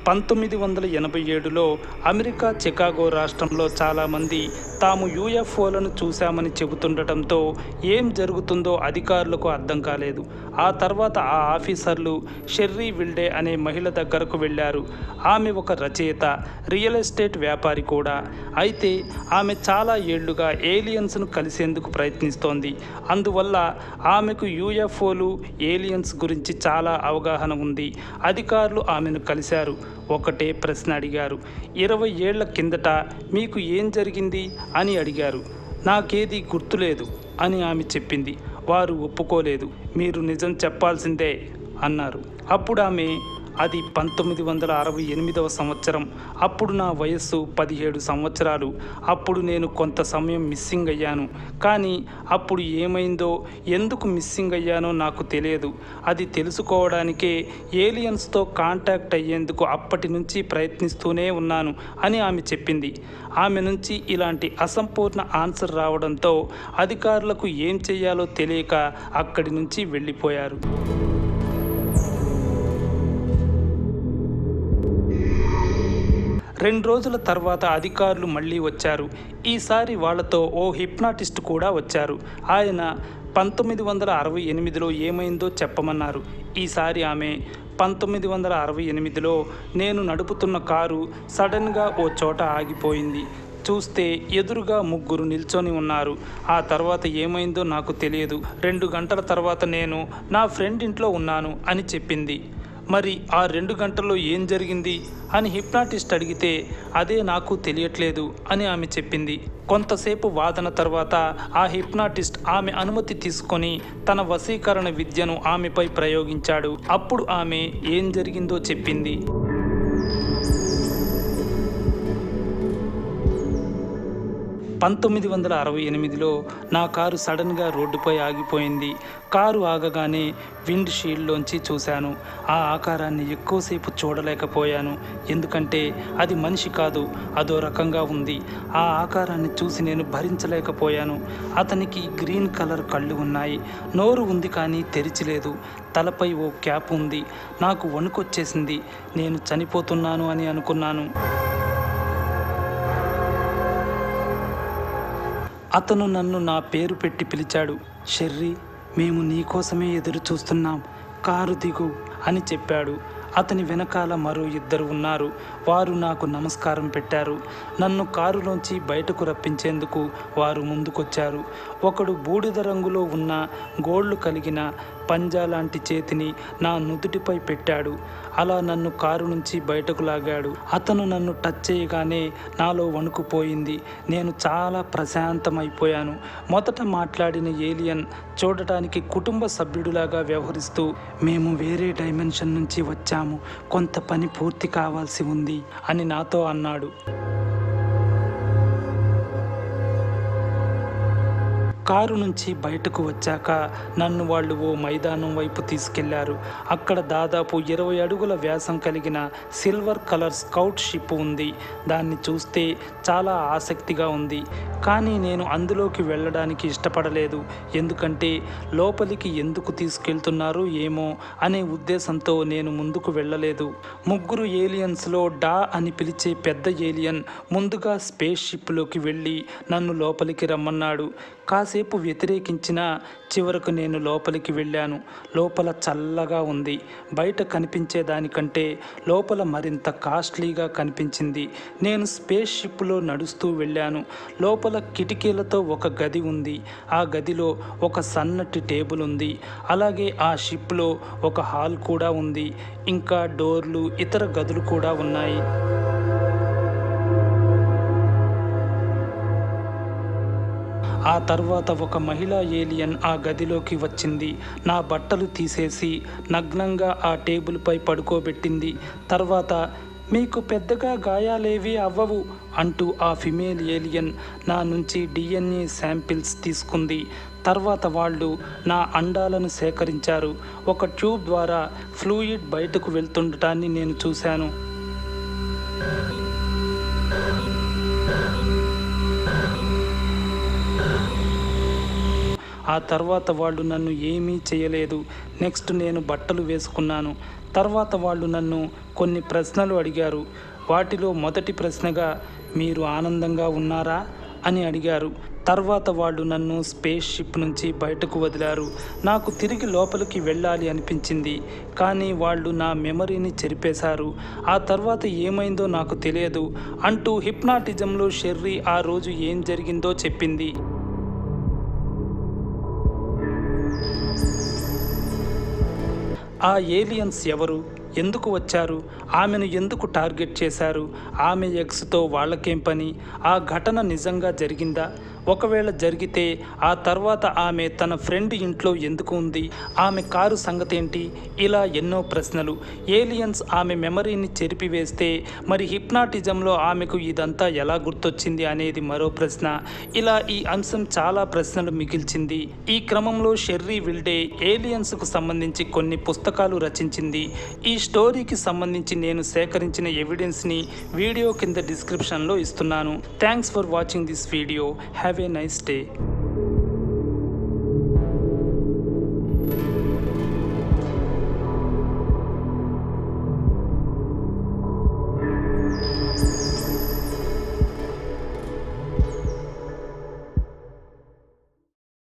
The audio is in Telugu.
1987లో అమెరికా చికాగో రాష్ట్రంలో చాలామంది తాము యూఎఫ్ఓలను చూశామని చెబుతుండటంతో ఏం జరుగుతుందో అధికారులకు అర్థం కాలేదు. ఆ తర్వాత ఆ ఆఫీసర్లు షెర్రీ విల్డే అనే మహిళ దగ్గరకు వెళ్ళారు. ఆమె ఒక రచయిత, రియల్ ఎస్టేట్ వ్యాపారి కూడా. అయితే ఆమె చాలా ఏళ్లుగా ఏలియన్స్ను కలిసేందుకు ప్రయత్నిస్తోంది. అందువల్ల ఆమెకు యూఎఫ్ఓలు, ఏలియన్స్ గురించి చాలా అవగాహన ఉంది. అధికారులు ఆమెను కలిశారు. ఒకటే ప్రశ్న అడిగారు. 20 ఏళ్ల కిందట మీకు ఏం జరిగింది అని అడిగారు. నాకేది గుర్తులేదు అని ఆమె చెప్పింది. వారు ఒప్పుకోలేదు. మీరు నిజం చెప్పాల్సిందే అన్నారు. అప్పుడు ఆమె, అది 1968వ సంవత్సరం. అప్పుడు నా వయస్సు 17 సంవత్సరాలు. అప్పుడు నేను కొంత సమయం మిస్సింగ్ అయ్యాను. కానీ అప్పుడు ఏమైందో, ఎందుకు మిస్సింగ్ అయ్యానో నాకు తెలియదు. అది తెలుసుకోవడానికే ఏలియన్స్తో కాంటాక్ట్ అయ్యేందుకు అప్పటి నుంచి ప్రయత్నిస్తూనే ఉన్నాను అని ఆమె చెప్పింది. ఆమె నుంచి ఇలాంటి అసంపూర్ణ ఆన్సర్ రావడంతో అధికారులకు ఏం చేయాలో తెలియక అక్కడి నుంచి వెళ్ళిపోయారు. 2 రోజుల తర్వాత అధికారులు మళ్ళీ వచ్చారు. ఈసారి వాళ్లతో ఓ హిప్నాటిస్ట్ కూడా వచ్చారు. ఆయన 1968లో ఏమైందో చెప్పమన్నారు. ఈసారి ఆమె, 1968లో నేను నడుపుతున్న కారు సడన్గా ఓ చోట ఆగిపోయింది. చూస్తే ఎదురుగా 3 నిల్చొని ఉన్నారు. ఆ తర్వాత ఏమైందో నాకు తెలియదు. 2 గంటల తర్వాత నేను నా ఫ్రెండ్ ఇంట్లో ఉన్నాను అని చెప్పింది. మరి ఆ 2 గంటల్లో ఏం జరిగింది అని హిప్నాటిస్ట్ అడిగితే, అదే నాకు తెలియట్లేదు అని ఆమె చెప్పింది. కొంతసేపు వాదన తర్వాత ఆ హిప్నాటిస్ట్ ఆమె అనుమతి తీసుకొని తన వశీకరణ విద్యను ఆమెపై ప్రయోగించాడు. అప్పుడు ఆమె ఏం జరిగిందో చెప్పింది. 1968లో నా కారు సడన్గా రోడ్డుపై ఆగిపోయింది. కారు ఆగగానే విండ్ షీల్డ్లోంచి చూశాను. ఆ ఆకారాన్ని ఎక్కువసేపు చూడలేకపోయాను. ఎందుకంటే అది మనిషి కాదు, అదో రకంగా ఉంది. ఆ ఆకారాన్ని చూసి నేను భరించలేకపోయాను. అతనికి గ్రీన్ కలర్ కళ్ళు ఉన్నాయి. నోరు ఉంది కానీ తెరిచిలేదు. తలపై ఓ క్యాప్ ఉంది. నాకు వణుకొచ్చేసింది. నేను చనిపోతున్నాను అని అనుకున్నాను. అతను నన్ను నా పేరు పెట్టి పిలిచాడు. షెర్రీ, మేము నీకోసమే ఎదురు చూస్తున్నాం, కారు దిగు అని చెప్పాడు. అతని వెనకాల మరో 2 ఉన్నారు. వారు నాకు నమస్కారం పెట్టారు. నన్ను కారులోంచి బయటకు రప్పించేందుకు వారు ముందుకొచ్చారు. ఒకడు బూడిద రంగులో ఉన్న గోళ్లు కలిగిన పంజా లాంటి చేతిని నా నుదుటిపై పెట్టాడు. అలా నన్ను కారు నుంచి బయటకు లాగాడు. అతను నన్ను టచ్ చేయగానే నాలో వణుకుపోయింది. నేను చాలా ప్రశాంతమైపోయాను. మొదట మాట్లాడిన ఏలియన్ చూడటానికి కుటుంబ సభ్యుడిలాగా వ్యవహరిస్తూ, మేము వేరే డైమెన్షన్ నుంచి వచ్చాము, కొంత పని పూర్తి కావాల్సి ఉంది అని నాతో అన్నాడు. కారు నుంచి బయటకు వచ్చాక నన్ను వాళ్ళు ఓ మైదానం వైపు తీసుకెళ్లారు. అక్కడ దాదాపు 20 అడుగుల వ్యాసం కలిగిన సిల్వర్ కలర్ స్కౌట్ షిప్ ఉంది. దాన్ని చూస్తే చాలా ఆసక్తిగా ఉంది. కానీ నేను అందులోకి వెళ్ళడానికి ఇష్టపడలేదు. ఎందుకంటే లోపలికి ఎందుకు తీసుకెళ్తున్నారో ఏమో అనే ఉద్దేశంతో నేను ముందుకు వెళ్ళలేదు. 3 ఏలియన్స్లో డా అని పిలిచే పెద్ద ఏలియన్ ముందుగా స్పేస్ షిప్లోకి వెళ్ళి నన్ను లోపలికి రమ్మన్నాడు. కాసేపు వ్యతిరేకించినా చివరకు నేను లోపలికి వెళ్ళాను. లోపల చల్లగా ఉంది. బయట కనిపించే దానికంటే లోపల మరింత కాస్ట్లీగా కనిపించింది. నేను స్పేస్ షిప్లో నడుస్తూ వెళ్ళాను. లోపల కిటికీలతో ఒక గది ఉంది. ఆ గదిలో ఒక సన్నటి టేబుల్ ఉంది. అలాగే ఆ షిప్లో ఒక హాల్ కూడా ఉంది. ఇంకా డోర్లు, ఇతర గదులు కూడా ఉన్నాయి. ఆ తర్వాత ఒక మహిళా ఏలియన్ ఆ గదిలోకి వచ్చింది. నా బట్టలు తీసేసి నగ్నంగా ఆ టేబుల్పై పడుకోబెట్టింది. తర్వాత, మీకు పెద్దగా గాయాలేవీ అవ్వవు అంటూ ఆ ఫిమేల్ ఏలియన్ నా నుంచి DNA శాంపిల్స్ తీసుకుంది. తర్వాత వాళ్ళు నా అండాలను సేకరించారు. ఒక ట్యూబ్ ద్వారా ఫ్లూయిడ్ బయటకు వెళ్తుండటాన్ని నేను చూశాను. ఆ తర్వాత వాళ్ళు నన్ను ఏమీ చేయలేదు. నెక్స్ట్ నేను బట్టలు వేసుకున్నాను. తర్వాత వాళ్ళు నన్ను కొన్ని ప్రశ్నలు అడిగారు. వాటిలో మొదటి ప్రశ్నగా, మీరు ఆనందంగా ఉన్నారా అని అడిగారు. తర్వాత వాళ్ళు నన్ను స్పేస్ షిప్ నుంచి బయటకు వదిలారు. నాకు తిరిగి లోపలికి వెళ్ళాలి అనిపించింది, కానీ వాళ్ళు నా మెమరీని చెరిపేశారు. ఆ తర్వాత ఏమైందో నాకు తెలియదు అంటూ హిప్నాటిజంలో షెర్రీ ఆ రోజు ఏం జరిగిందో చెప్పింది. ఆ ఏలియన్స్ ఎవరు, ఎందుకు వచ్చారు, ఆమెను ఎందుకు టార్గెట్ చేశారు, ఆమె ఎగ్స్తో వాళ్ళకేం పని, ఆ ఘటన నిజంగా జరిగిందా, ఒకవేళ జరిగితే ఆ తర్వాత ఆమె తన ఫ్రెండ్ ఇంట్లో ఎందుకు ఉంది, ఆమె కారు సంగతేంటి, ఇలా ఎన్నో ప్రశ్నలు. ఏలియన్స్ ఆమె మెమరీని చెరిపివేస్తే మరి హిప్నాటిజంలో ఆమెకు ఇదంతా ఎలా గుర్తొచ్చింది అనేది మరో ప్రశ్న. ఇలా ఈ అంశం చాలా ప్రశ్నలు మిగిల్చింది. ఈ క్రమంలో షెర్రీ విల్డే ఏలియన్స్కు సంబంధించి కొన్ని పుస్తకాలు రచించింది. ఈ స్టోరీకి సంబంధించి నేను సేకరించిన ఎవిడెన్స్ని వీడియో కింద డిస్క్రిప్షన్లో ఇస్తున్నాను. Thanks for watching this video. Have a nice day.